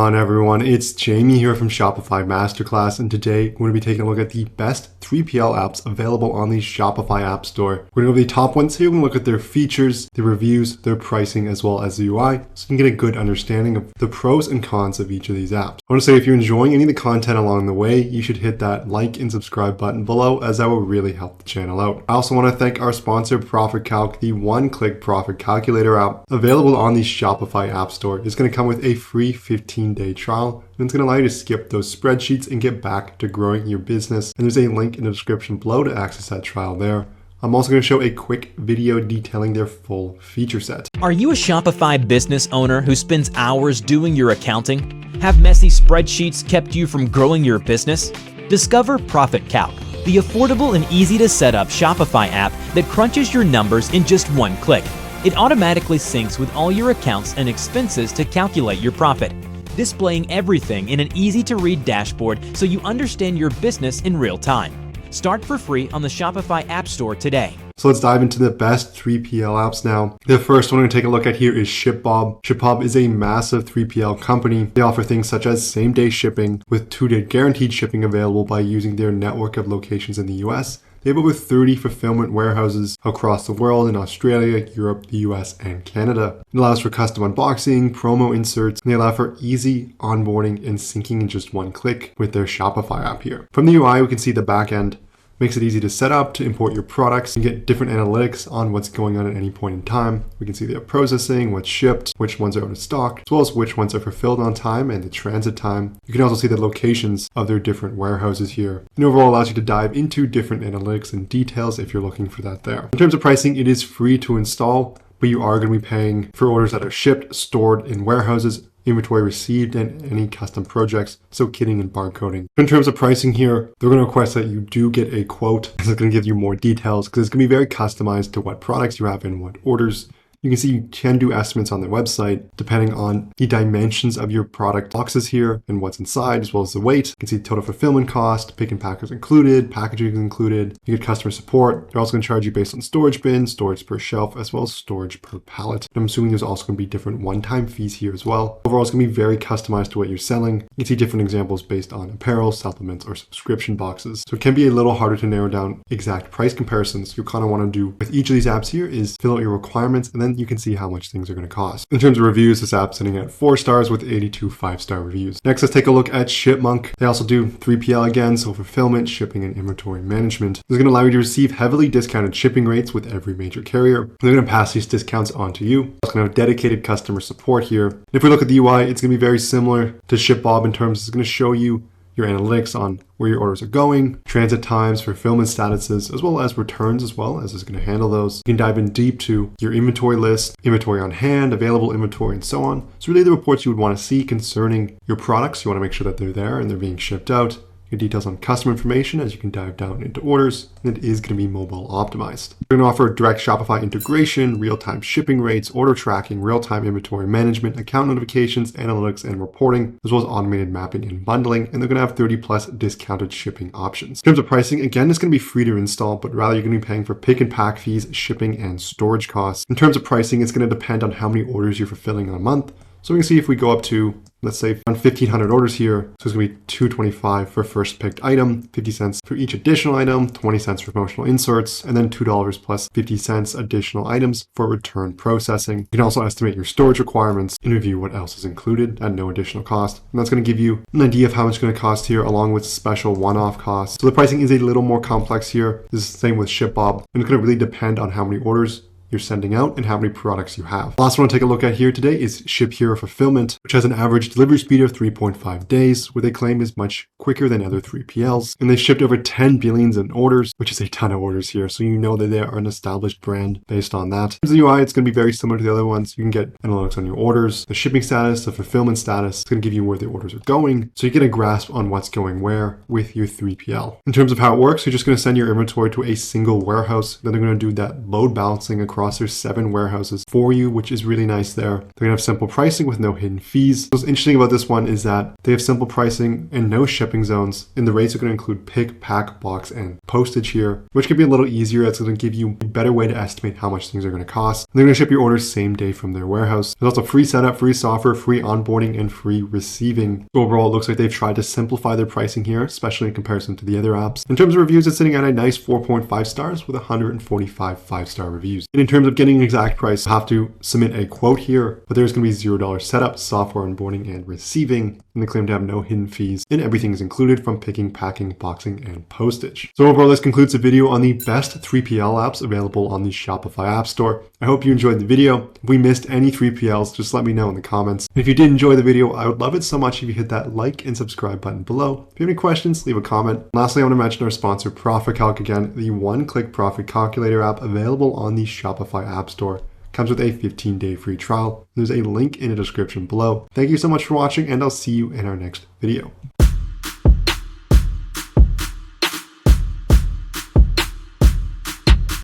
on everyone, it's Jamie here from Shopify Masterclass, and today we're going to be taking a look at the best 3PL apps available on the Shopify App Store. We're going to go over the top ones here. We're going to look at their features, their reviews, their pricing, as well as the UI, so you can get a good understanding of the pros and cons of each of these apps. I want to say if you're enjoying any of the content along the way, you should hit that like and subscribe button below, as that will really help the channel out. I also want to thank our sponsor, Profit Calc, the one-click profit calculator app available on the Shopify App Store. It's going to come with a free 15-day trial, and it's going to allow you to skip those spreadsheets and get back to growing your business. And there's a link in the description below to access that trial there. I'm also going to show a quick video detailing their full feature set. Are you a Shopify business owner who spends hours doing your accounting? Have messy spreadsheets kept you from growing your business? Discover Profit Calc, the affordable and easy to set up Shopify app that crunches your numbers in just one click. It automatically syncs with all your accounts and expenses to calculate your profit, displaying everything in an easy-to-read dashboard so you understand your business in real time. Start for free on the Shopify App Store today. So let's dive into the best 3PL apps now. The first one we're going to take a look at here is ShipBob. ShipBob is a massive 3PL company. They offer things such as same-day shipping with 2-day guaranteed shipping available by using their network of locations in the US. They have over 30 fulfillment warehouses across the world in Australia, Europe, the US, and Canada. It allows for custom unboxing, promo inserts, and they allow for easy onboarding and syncing in just one click with their Shopify app here. From the UI, we can see the back end. Makes it easy to set up, to import your products, and get different analytics on what's going on at any point in time. We can see their processing, what's shipped, which ones are out of stock, as well as which ones are fulfilled on time and the transit time. You can also see the locations of their different warehouses here. And overall allows you to dive into different analytics and details if you're looking for that there. In terms of pricing, it is free to install, but you are going to be paying for orders that are shipped, stored in warehouses, inventory received, and any custom projects, so kitting and barcoding. In terms of pricing here, they're going to request that you do get a quote. This is going to give you more details because it's going to be very customized to what products you have and what orders. You can see you can do estimates on their website depending on the dimensions of your product boxes here and what's inside, as well as the weight. You can see total fulfillment cost, pick and pack is included, packaging is included. You get customer support. They're also going to charge you based on storage bin, storage per shelf, as well as storage per pallet. And I'm assuming there's also going to be different one-time fees here as well. Overall, it's going to be very customized to what you're selling. You can see different examples based on apparel, supplements, or subscription boxes. So it can be a little harder to narrow down exact price comparisons. You kind of want to do with each of these apps here is fill out your requirements, and then you can see how much things are going to cost. In terms of reviews, this app's sitting at 4 stars with 82 5-star reviews. Next, let's take a look at ShipMonk. They also do 3PL again, so fulfillment, shipping, and inventory management. This is going to allow you to receive heavily discounted shipping rates with every major carrier. They're going to pass these discounts on to you. It's going to have dedicated customer support here. And if we look at the UI, it's going to be very similar to ShipBob in terms it's going to show you your analytics on where your orders are going, transit times, fulfillment statuses, as well as returns as well, as it's going to handle those. You can dive in deep to your inventory list, inventory on hand, available inventory, and so on. So really the reports you would want to see concerning your products, you want to make sure that they're there and they're being shipped out. Your details on customer information as you can dive down into orders, and it is going to be mobile optimized. We're going to offer direct Shopify integration, real-time shipping rates, order tracking, real-time inventory management, account notifications, analytics, and reporting, as well as automated mapping and bundling, and they're going to have 30+ discounted shipping options. In terms of pricing, again, it's going to be free to install, but rather you're going to be paying for pick and pack fees, shipping, and storage costs. In terms of pricing, it's going to depend on how many orders you're fulfilling in a month. So we can see if we go up to, let's say, around 1,500 orders here, so it's going to be $2.25 for first picked item, 50 cents for each additional item, 20 cents for promotional inserts, and then $2 plus 50 cents additional items for return processing. You can also estimate your storage requirements and review what else is included at no additional cost. And that's going to give you an idea of how much it's going to cost here, along with special one-off costs. So the pricing is a little more complex here. This is the same with ShipBob, and it's going to really depend on how many orders you're sending out and how many products you have. Last one to take a look at here today is ShipHero Fulfillment, which has an average delivery speed of 3.5 days, where they claim is much quicker than other 3PLs. And they shipped over 10 billions in orders, which is a ton of orders here. So you know that they are an established brand based on that. In the UI, it's going to be very similar to the other ones. You can get analytics on your orders, the shipping status, the fulfillment status. It's going to give you where the orders are going, so you get a grasp on what's going where with your 3PL. In terms of how it works, you're just going to send your inventory to a single warehouse. Then they're going to do that load balancing across across their 7 warehouses for you, which is really nice there. They're gonna have simple pricing with no hidden fees. What's interesting about this one is that they have simple pricing and no shipping zones, and the rates are gonna include pick, pack, box, and postage here, which could be a little easier. It's gonna give you a better way to estimate how much things are gonna cost. And they're gonna ship your orders same day from their warehouse. There's also free setup, free software, free onboarding, and free receiving. So overall, it looks like they've tried to simplify their pricing here, especially in comparison to the other apps. In terms of reviews, it's sitting at a nice 4.5 stars with 145 5-star reviews. And in terms of getting an exact price, you'll have to submit a quote here, but there's gonna be $0 setup, software onboarding, and receiving. And they claim to have no hidden fees, and everything is included from picking, packing, boxing, and postage. So overall, this concludes the video on the best 3PL apps available on the Shopify App Store. I hope you enjoyed the video. If we missed any 3PLs, just let me know in the comments. And if you did enjoy the video, I would love it so much if you hit that like and subscribe button below. If you have any questions, leave a comment. And lastly, I want to mention our sponsor, Profit Calc again, the one-click profit calculator app available on the Shopify App Store. Comes with a 15-day free trial. There's a link in the description below. Thank you so much for watching, and I'll see you in our next video.